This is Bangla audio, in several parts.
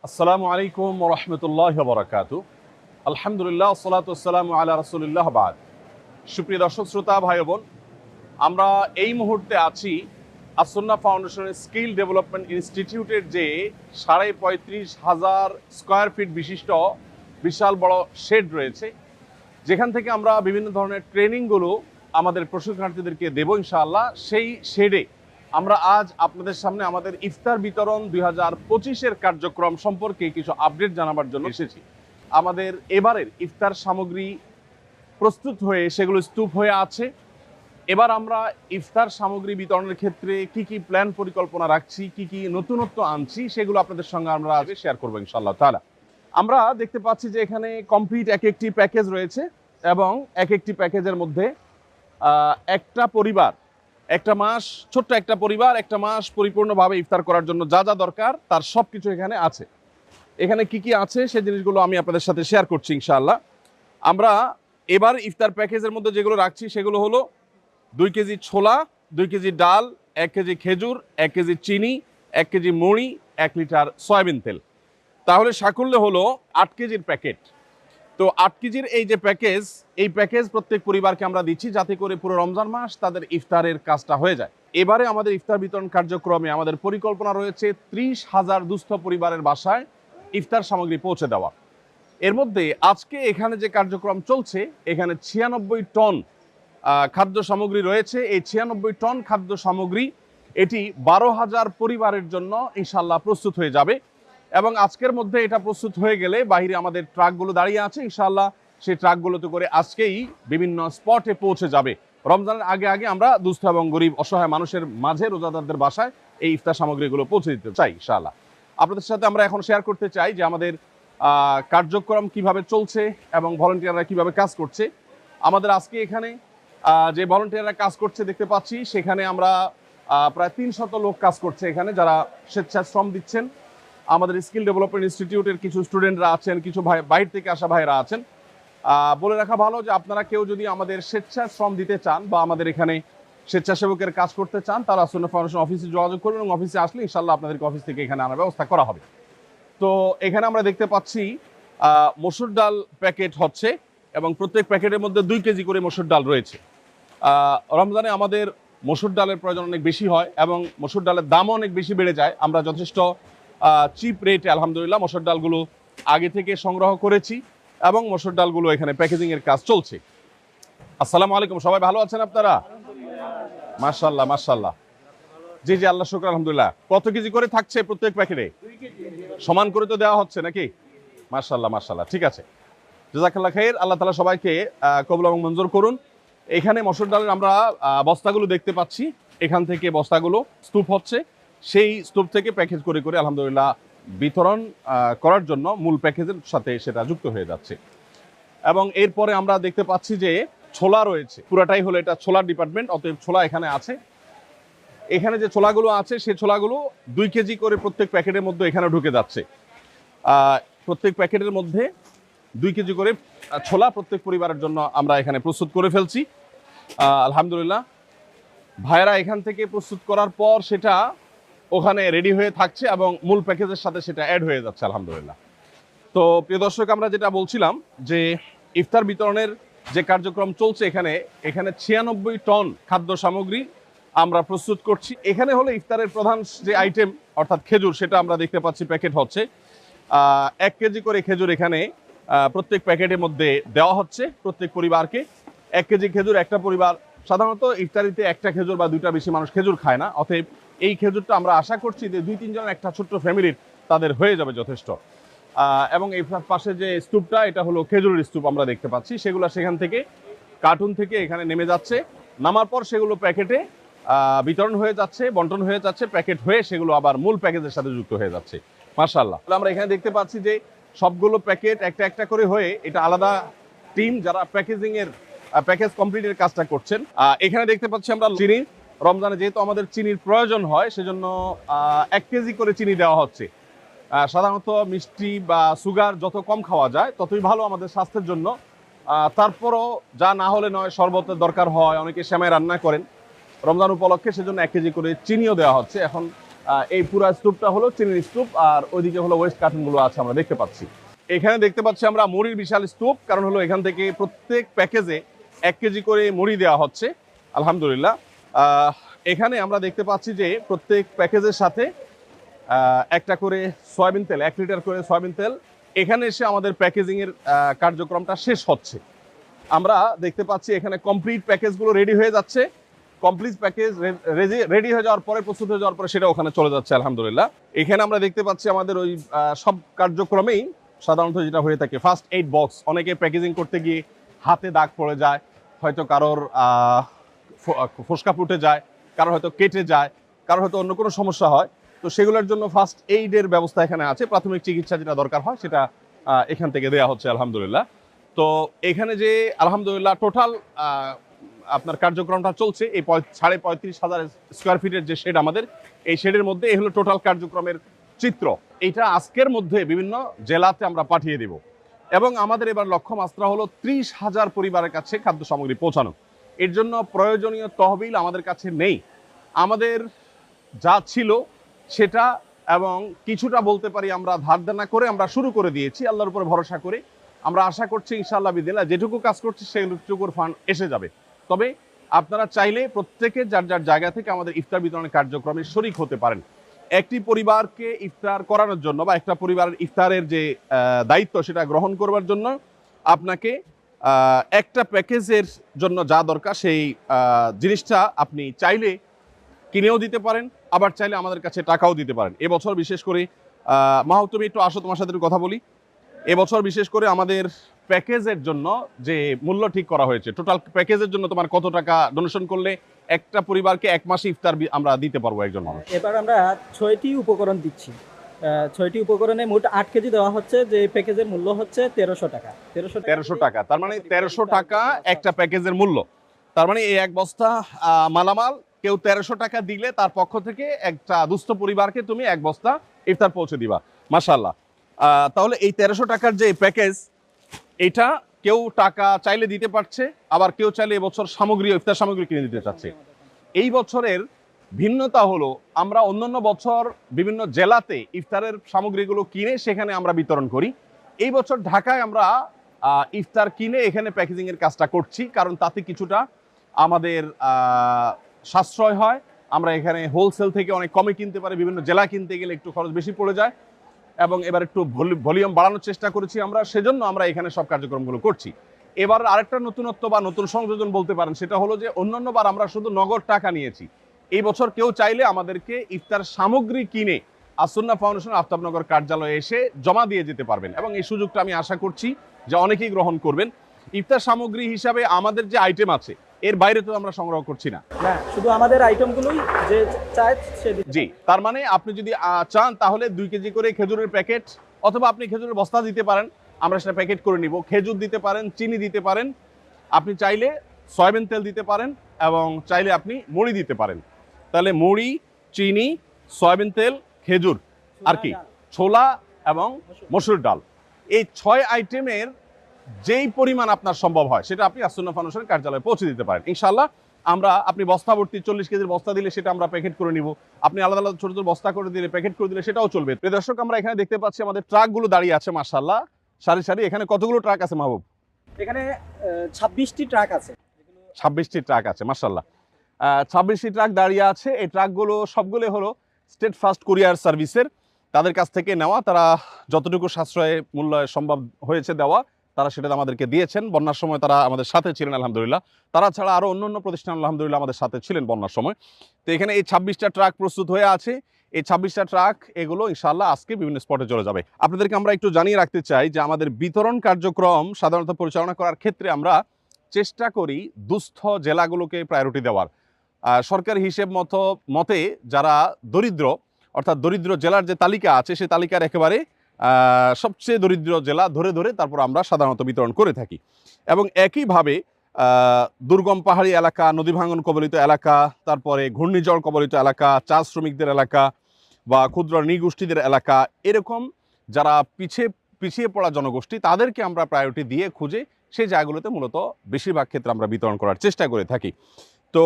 আসসালামু আলাইকুম ওয়া রাহমাতুল্লাহি ওয়া বারাকাতুহু। আলহামদুলিল্লাহ ওয়াসসালাতু ওয়াসসালামু আলা রাসূলিল্লাহ বাদ। সুপ্রিয় দর্শক শ্রোতা ভাই বোন, আমরা এই মুহূর্তে আছি আসুন্নাহ ফাউন্ডেশনের স্কিল ডেভেলপমেন্ট ইনস্টিটিউটের যে 35,500 স্কয়ার ফিট বিশিষ্ট বিশাল বড় শেড রয়েছে, যেখান থেকে আমরা বিভিন্ন ধরনের ট্রেনিংগুলো আমাদের প্রশিক্ষণার্থীদেরকে দেব ইনশাআল্লাহ। সেই শেডে আমরা আজ আপনাদের সামনে আমাদের ইফতার বিতরণ 2025-এর কার্যক্রম সম্পর্কে কিছু আপডেট জানাবার জন্য এসেছি। আমাদের এবারের ইফতার সামগ্রী প্রস্তুত হয়ে সেগুলো স্তূপ হয়ে আছে। এবার আমরা ইফতার সামগ্রী বিতরণের ক্ষেত্রে কি কি প্ল্যান পরিকল্পনা রাখছি, কি কি নতুনত্ব আনছি, সেগুলো আপনাদের সঙ্গে আমরা আজ শেয়ার করবো ইনশাআল্লাহ তাআলা। আমরা দেখতে পাচ্ছি যে এখানে কমপ্লিট এক একটি প্যাকেজ রয়েছে এবং এক একটি প্যাকেজের মধ্যে একটা পরিবার, একটা মাস, ছোট্ট একটা পরিবার একটা মাস পরিপূর্ণভাবে ইফতার করার জন্য যা যা দরকার তার সব কিছু এখানে আছে। এখানে কি কি আছে সেই জিনিসগুলো আমি আপনাদের সাথে শেয়ার করছি ইনশাআল্লাহ। আমরা এবার ইফতার প্যাকেজের মধ্যে যেগুলো রাখছি সেগুলো হলো 2 কেজি ছোলা, 2 কেজি ডাল, 1 কেজি খেজুর, 1 কেজি চিনি, 1 কেজি মুড়ি, 1 লিটার সয়াবিন তেল। তাহলে সাকুল্যে হলো 8 কেজির প্যাকেট। তো 8 কেজির এই যে প্যাকেজ, এই প্যাকেজ প্রত্যেক পরিবারকে আমরা দিচ্ছি যাতে করে পুরো রমজান মাস তাদের ইফতারের কাজটা হয়ে যায়। এবারে আমাদের ইফতার বিতরণ কার্যক্রমে আমাদের পরিকল্পনা রয়েছে 30,000 দুস্থ পরিবারের বাসায় ইফতার সামগ্রী পৌঁছে দেওয়া। এর মধ্যে আজকে এখানে যে কার্যক্রম চলছে, এখানে 96 টন খাদ্য সামগ্রী রয়েছে। এই 96 টন খাদ্য সামগ্রী এটি 12,000 পরিবারের জন্য ইনশাল্লাহ প্রস্তুত হয়ে যাবে এবং আজকের মধ্যে এটা প্রস্তুত হয়ে গেলে বাইরে আমাদের ট্রাকগুলো দাঁড়িয়ে আছে ইনশাল্লাহ, সেই ট্রাকগুলোতে করে আজকেই বিভিন্ন স্পটে পৌঁছে যাবে। রমজানের আগে আগে আমরা দুস্থ এবং গরিব অসহায় মানুষের মাঝে, রোজাদারদের বাসায় এই ইফতার সামগ্রীগুলো পৌঁছে দিতে চাই ইনশাআল্লাহ। আপনাদের সাথে আমরা এখন শেয়ার করতে চাই যে আমাদের কার্যক্রম কিভাবে চলছে এবং ভলান্টিয়াররা কিভাবে কাজ করছে। আমাদের আজকে এখানে যে ভলান্টিয়াররা কাজ করছে দেখতে পাচ্ছি, সেখানে আমরা প্রায় 300 লোক কাজ করছে এখানে, যারা স্বেচ্ছায় শ্রম দিচ্ছেন। আমাদের স্কিল ডেভেলপমেন্ট ইনস্টিটিউটের কিছু স্টুডেন্টরা আছেন, কিছু বাইরে থেকে আসা ভাইরা আছেন। বলে রাখা ভালো যে আপনারা কেউ যদি আমাদের স্বেচ্ছায় শ্রম দিতে চান বা আমাদের এখানে স্বেচ্ছাসেবকের কাজ করতে চান, তারা আসুন্নাহ ফাউন্ডেশন অফিসে যোগাযোগ করবেন এবং অফিসে আসলে ইনশাআল্লাহ আপনাদেরকে অফিস থেকে এখানে আনার ব্যবস্থা করা হবে। তো এখানে আমরা দেখতে পাচ্ছি মসুর ডাল প্যাকেট হচ্ছে এবং প্রত্যেক প্যাকেটের মধ্যে 2 কেজি করে মসুর ডাল রয়েছে। রমজানে আমাদের মসুর ডালের প্রয়োজন অনেক বেশি হয় এবং মসুর ডালের দামও অনেক বেশি বেড়ে যায়। আমরা যথেষ্ট চিপ রেটে আলহামদুলিল্লাহ মসুর ডালগুলো আগে থেকে সংগ্রহ করেছি এবং মসুর ডালগুলো এখানে প্যাকেজিংয়ের কাজ চলছে। আসসালামু আলাইকুম, সবাই ভালো আছেন আপনারা? মাশাআল্লাহ মাশাআল্লাহ। জি জি, আল্লাহ শুকর আলহামদুলিল্লাহ। কত কেজি করে থাকছে প্রত্যেক প্যাকেটে? সমান করে তো দেওয়া হচ্ছে নাকি? মাশাআল্লাহ মাশাআল্লাহ, ঠিক আছে। জাযাকাল্লাহ খাইর। আল্লাহ তাআলা সবাইকে কবুল এবং মঞ্জুর করুন। এখানে মসুর ডালের আমরা বস্তাগুলো দেখতে পাচ্ছি, এখান থেকে বস্তাগুলো স্তূপ হচ্ছে, সেই স্তূপ থেকে প্যাকেজ করে করে আলহামদুলিল্লাহ বিতরণ করার জন্য মূল প্যাকেজের সাথে সেটা যুক্ত হয়ে যাচ্ছে। এবং এরপরে আমরা দেখতে পাচ্ছি যে ছোলা রয়েছে, পুরাটাই হলো এটা ছোলার ডিপার্টমেন্ট, অতএব ছোলা এখানে আছে। এখানে যে ছোলাগুলো আছে সেই ছোলাগুলো 2 কেজি করে প্রত্যেক প্যাকেটের মধ্যে এখানে ঢুকে যাচ্ছে। প্রত্যেক প্যাকেটের মধ্যে 2 কেজি করে ছোলা প্রত্যেক পরিবারের জন্য আমরা এখানে প্রস্তুত করে ফেলছি আলহামদুলিল্লাহ। ভাইয়েরা এখান থেকে প্রস্তুত করার পর সেটা ওখানে রেডি হয়ে থাকছে এবং মূল প্যাকেজের সাথে সেটা অ্যাড হয়ে যাচ্ছে আলহামদুলিল্লাহ। তো প্রিয় দর্শক, আমরা যেটা বলছিলাম যে ইফতার বিতরণের যে কার্যক্রম চলছে, এখানে 96 টন খাদ্য সামগ্রী আমরা প্রস্তুত করছি। এখানে হলো ইফতারের প্রধান যে আইটেম অর্থাৎ খেজুর, সেটা আমরা দেখতে পাচ্ছি প্যাকেট হচ্ছে। 1 কেজি করে খেজুর এখানে প্রত্যেক প্যাকেটের মধ্যে দেওয়া হচ্ছে প্রত্যেক পরিবারকে। 1 কেজি খেজুর, একটা পরিবার সাধারণত ইফতারিতে একটা খেজুর বা 2টা বেশি মানুষ খেজুর খায় না, অতএব এই খেজুরটা আমরা আশা করছি যে 2-3 জন একটা ছোট্ট ফ্যামিলির তাদের হয়ে যাবে যথেষ্ট। এবং এই পাশে যে স্তূপটা, এটা হলো খেজুরের স্তূপ আমরা দেখতে পাচ্ছি, সেগুলো সেখান থেকে কার্টুন থেকে এখানে নেমে যাচ্ছে, নামার পর সেগুলো প্যাকেটে বিতরণ হয়ে যাচ্ছে, বন্টন হয়ে যাচ্ছে, প্যাকেট হয়ে সেগুলো আবার মূল প্যাকেজের সাথে যুক্ত হয়ে যাচ্ছে মাশাআল্লাহ। আমরা এখানে দেখতে পাচ্ছি যে সবগুলো প্যাকেট একটা একটা করে হয়ে, এটা আলাদা টিম যারা প্যাকেজ কমপ্লিটের কাজটা করছেন। এখানে দেখতে পাচ্ছি আমরা চিনি, রমজানে যেহেতু আমাদের চিনির প্রয়োজন হয় সেজন্য 1 কেজি করে চিনি দেওয়া হচ্ছে। সাধারণত মিষ্টি বা সুগার যত কম খাওয়া যায় ততই ভালো আমাদের স্বাস্থ্যের জন্য। তারপরও যা না হলে নয়, শরবতের দরকার হয়, অনেকে সেমাই রান্না করেন রমজান উপলক্ষে, সেজন্য 1 কেজি করে চিনিও দেওয়া হচ্ছে। এখন এই পুরো স্তূপটা হলো চিনির স্তূপ, আর ওইদিকে হলো ওয়েস্ট কার্টুনগুলো আছে আমরা দেখতে পাচ্ছি। এখানে দেখতে পাচ্ছি আমরা মুড়ির বিশাল স্তূপ, কারণ হলো এখান থেকে প্রত্যেক প্যাকেজে 1 কেজি করে মুড়ি দেওয়া হচ্ছে আলহামদুলিল্লাহ। এখানে আমরা দেখতে পাচ্ছি যে প্রত্যেক প্যাকেজের সাথে একটা করে সয়াবিন তেল, 1 লিটার করে সয়াবিন তেল এখানে এসে আমাদের প্যাকেজিংয়ের কার্যক্রমটা শেষ হচ্ছে। আমরা দেখতে পাচ্ছি এখানে কমপ্লিট প্যাকেজগুলো রেডি হয়ে যাচ্ছে। কমপ্লিট প্যাকেজ রেডি হয়ে যাওয়ার পরে, প্রস্তুত হয়ে যাওয়ার পরে সেটা ওখানে চলে যাচ্ছে আলহামদুলিল্লাহ। এখানে আমরা দেখতে পাচ্ছি আমাদের ওই সব কার্যক্রমেই সাধারণত যেটা হয়ে থাকে ফার্স্ট এইড বক্স। অনেকে প্যাকেজিং করতে গিয়ে হাতে দাগ পড়ে যায়, হয়তো কারোর ফোসকা ফুটে যায়, কারোর হয়তো কেটে যায়, কারোর হয়তো অন্য কোনো সমস্যা হয়। তো সেগুলোর জন্য ফার্স্ট এইডের ব্যবস্থা এখানে আছে। প্রাথমিক চিকিৎসা যেটা দরকার হয় সেটা এখান থেকে দেওয়া হচ্ছে আলহামদুলিল্লাহ। তো এখানে যে আলহামদুলিল্লাহ টোটাল আপনার কার্যক্রমটা চলছে, এই 35,500 স্কোয়ার ফিটের যে শেড আমাদের, এই শেডের মধ্যে এই হলো টোটাল কার্যক্রমের চিত্র। এটা আজকের মধ্যে বিভিন্ন জেলাতে আমরা পাঠিয়ে দেব, এবং আমাদের এবার লক্ষ্যমাত্রা হলো 30,000 পরিবারের কাছে খাদ্য সামগ্রী পৌঁছানো। এর জন্য প্রয়োজনীয় তহবিল আমাদের কাছে নেই। আমাদের যা ছিল সেটা, এবং কিছুটা বলতে পারি আমরা ধার দেনা করে আমরা শুরু করে দিয়েছি আল্লাহর উপরে ভরসা করে। আমরা আশা করছি ইনশাআল্লাহ বিদিল্লাহ যেটুকু কাজ করছি সেটুকুর ফান্ড এসে যাবে। তবে আপনারা চাইলে প্রত্যেকে যার যার জায়গা থেকে আমাদের ইফতার বিতরণের কার্যক্রমে শরিক হতে পারেন। একটি পরিবারকে ইফতার করানোর জন্য বা একটা পরিবারের ইফতারের যে দায়িত্ব সেটা গ্রহণ করবার জন্য আপনাকে একটা প্যাকেজের জন্য যা দরকার সেই জিনিসটা আপনি চাইলে কিনেও দিতে পারেন, আবার চাইলে আমাদের কাছে টাকাও দিতে পারেন। এবছর বিশেষ করে মাহবুব, তুমি একটু আসো, তোমার সাথে একটু কথা বলি। এবছর বিশেষ করে আমাদের প্যাকেজের জন্য যে মূল্য ঠিক করা হয়েছে, টোটাল প্যাকেজের জন্য তোমার কত টাকা ডোনেশন করলে একটা পরিবারকে 1 মাসে ইফতার আমরা দিতে পারবো একজন মানুষ? এবার আমরা 6টি উপকরণ দিচ্ছি। 6টি উপকরণে মোট 8 কেজি দেওয়া হচ্ছে, যে প্যাকেজের মূল্য হচ্ছে 1300 টাকা। 1300 টাকা, তার মানে 1300 টাকা একটা প্যাকেজের মূল্য। তার মানে এই 1 বস্তা মালামাল কেউ 1300 টাকা দিলে তার পক্ষ থেকে একটা দুস্থ পরিবারকে তুমি 1 বস্তা ইফতার পৌঁছে দিবা। মাশাআল্লাহ। তাহলে এই 1300 টাকার যে প্যাকেজ, এটা কেউ টাকা চাইলে দিতে পারছে, আবার কেউ চাইলে এবছর সামগ্রী, ইফতার সামগ্রী কিনে দিতে চাচ্ছে। এই বছরের ভিন্নতা হলো আমরা অন্যান্য বছর বিভিন্ন জেলাতে ইফতারের সামগ্রীগুলো কিনে সেখানে আমরা বিতরণ করি। এই বছর ঢাকায় আমরা ইফতার কিনে এখানে প্যাকেজিং এর কাজটা করছি, কারণ তাতে কিছুটা আমাদের সাশ্রয় হয়। আমরা এখানে হোলসেল থেকে অনেক কমে কিনতে পারি, বিভিন্ন জেলা কিনতে গেলে একটু খরচ বেশি পড়ে যায়, এবং এবার একটু ভলিউম বাড়ানোর চেষ্টা করেছি আমরা, সেজন্য আমরা এখানে সব কার্যক্রমগুলো করছি। এবার আরেকটা নতুনত্ব বা নতুন সংযোজন বলতে পারেন, সেটা হলো যে অন্যান্যবার আমরা শুধু নগদ টাকা নিয়েছি। এই বছর কেউ চাইলে আমাদেরকে ইফতার সামগ্রী কিনে আসুন্নাহ ফাউন্ডেশন আফতাবনগর কার্যালয়ে এসে জমা দিয়ে যেতে পারবেন, এবং এই সুযোগটা আমি আশা করছি যে অনেকেই গ্রহণ করবেন। ইফতার সামগ্রী হিসাবে আমাদের যে আইটেম আছে এর বাইরে তো আমরা সংগ্রহ করছি না, শুধু আমাদের আইটেমগুলোই যে চায় সে দিতে। জি, তার মানে আপনি যদি চান তাহলে 2 কেজি করে খেজুরের প্যাকেট, অথবা আপনি খেজুরের বস্তা দিতে পারেন, আমরা সেটা প্যাকেট করে নিব। খেজুর দিতে পারেন, চিনি দিতে পারেন, আপনি চাইলে সয়াবিন তেল দিতে পারেন, এবং চাইলে আপনি মুড়ি দিতে পারেন। তাহলে মুড়ি, চিনি, সয়াবিন তেল, খেজুর, আর কি ছোলা এবং মসুর ডাল, এই 6 আইটেমের যেই পরিমাণ আপনার সম্ভব হয় সেটা আপনি আসুন্নাহ ফাউন্ডেশনের কার্যালয়ে পৌঁছে দিতে পারেন ইনশাআল্লাহ। আমরা আপনি বস্তা ভর্তি 40 কেজির বস্তা দিলে সেটা আমরা প্যাকেট করে নিব, আপনি আলাদা আলাদা ছোট ছোট বস্তা করে দিলে, প্যাকেট করে দিলে সেটাও চলবে। প্রিয় দর্শক, আমরা এখানে দেখতে পাচ্ছি আমাদের ট্রাকগুলো দাঁড়িয়ে আছে মাশাআল্লাহ সারি সারি। এখানে কতগুলো ট্রাক আছে মাহবুব? এখানে 26টি ট্রাক আছে। 26টি ট্রাক আছে মাশাআল্লাহ। 26টি ট্রাক দাঁড়িয়ে আছে। এই ট্রাকগুলো সবগুলো হলো স্টেট ফার্স্ট কুরিয়ার সার্ভিসের, তাদের কাছ থেকে নেওয়া। তারা যতটুকু সাশ্রয় মূল্য সম্ভব হয়েছে দেওয়া, তারা সেটা আমাদেরকে দিয়েছেন। বন্যার সময় তারা আমাদের সাথে ছিলেন আলহামদুলিল্লাহ। তারা ছাড়া আরও অন্য প্রতিষ্ঠান আলহামদুলিল্লাহ আমাদের সাথে ছিলেন বন্যার সময়। তো এখানে এই 26টা ট্রাক প্রস্তুত হয়ে আছে। এই 26টা ট্রাক এগুলো ইনশাআল্লাহ আজকে বিভিন্ন স্পটে চলে যাবে। আপনাদেরকে আমরা একটু জানিয়ে রাখতে চাই যে আমাদের বিতরণ কার্যক্রম সাধারণত পরিচালনা করার ক্ষেত্রে আমরা চেষ্টা করি দুস্থ জেলাগুলোকে প্রায়োরিটি দেওয়ার। সরকারি হিসেব মতে যারা দরিদ্র, অর্থাৎ দরিদ্র জেলার যে তালিকা আছে সেই তালিকার একেবারে সবচেয়ে দরিদ্র জেলা ধরে ধরে তারপর আমরা সাধারণত বিতরণ করে থাকি। এবং একইভাবে দুর্গম পাহাড়ি এলাকা, নদী ভাঙন কবলিত এলাকা, তারপরে ঘূর্ণিঝড় কবলিত এলাকা, চা শ্রমিকদের এলাকা বা ক্ষুদ্র নৃগোষ্ঠীদের এলাকা, এরকম যারা পিছিয়ে পড়া জনগোষ্ঠী, তাদেরকে আমরা প্রায়োরিটি দিয়ে খুঁজে সেই জায়গাগুলোতে মূলত বেশিরভাগ ক্ষেত্রে আমরা বিতরণ করার চেষ্টা করে থাকি। তো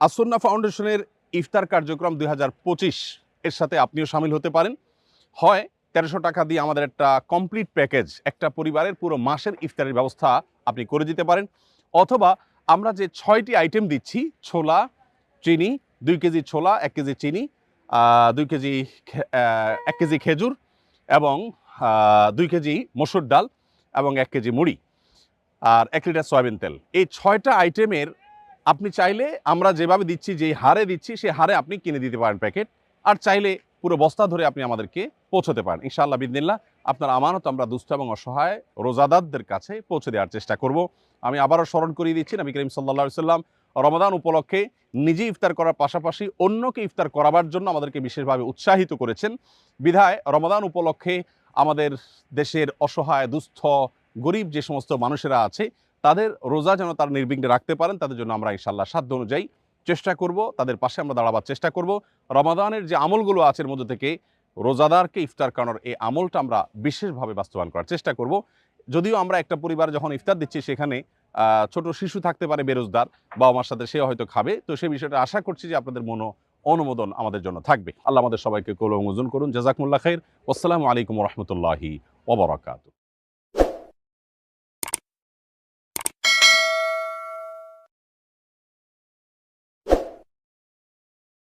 আসুন্নাহ ফাউন্ডেশনের ইফতার কার্যক্রম 2025 এর সাথে আপনিও শামিল হতে পারেন। হয় 1300 টাকা দিয়ে আমাদের একটা কমপ্লিট প্যাকেজ, একটা পরিবারের পুরো মাসের ইফতারের ব্যবস্থা আপনি করে দিতে পারেন, অথবা আমরা যে 6টি আইটেম দিচ্ছি, ছোলা, চিনি, 2 কেজি ছোলা, 1 কেজি চিনি, 2 কেজি 1 কেজি খেজুর এবং 2 কেজি মসুর ডাল এবং 1 কেজি মুড়ি আর 1 লিটার সয়াবিন তেল। এই 6টা আইটেমের আপনি চাইলে আমরা যেভাবে দিচ্ছি, যেই হারে দিচ্ছি সেই হারে আপনি কিনে দিতে পারেন প্যাকেট, আর চাইলে পুরো বস্তা ধরে আপনি আমাদেরকে পৌঁছতে পারেন। ইনশাআল্লাহ বিদিনিল্লাহ আপনার আমানত আমরা দুস্থ এবং অসহায় রোজাদারদের কাছে পৌঁছে দেওয়ার চেষ্টা করব। আমি আবারও স্মরণ করিয়ে দিচ্ছি, নবী করিম সাল্লাল্লাহু আলাইহি সাল্লাম রমাদান উপলক্ষে নিজে ইফতার করার পাশাপাশি অন্যকে ইফতার করাবার জন্য আমাদেরকে বিশেষভাবে উৎসাহিত করেছেন। বিধায় রমাদান উপলক্ষে আমাদের দেশের অসহায়, দুস্থ, গরিব যে সমস্ত মানুষেরা আছে তাদের রোজা যেন তারা নির্বিঘ্নে রাখতে পারেন, তাদের জন্য আমরা ইনশাআল্লাহ সাধ্য অনুযায়ী চেষ্টা করব, তাদের পাশে আমরা দাঁড়াবার চেষ্টা করব। রমাদানের যে আমলগুলো আছে এর মধ্যে থেকে রোজাদারকে ইফতার করানোর এই আমলটা আমরা বিশেষভাবে বাস্তবায়ন করার চেষ্টা করব। যদিও আমরা একটা পরিবার যখন ইফতার দিচ্ছি সেখানে ছোট শিশু থাকতে পারে বেরোজগার, বাবা মার সাথে সে হয়তো খাবে, তো সেই বিষয়টা আশা করছি যে আপনাদের অনুমোদন আমাদের জন্য থাকবে। আল্লাহ আমাদের সবাইকে কবুল ও মঞ্জুর করুন। জাযাকুমুল্লাহ খাইর। আসসালামু আলাইকুম ওয়া রাহমাতুল্লাহি ওয়া বারাকাতুহু।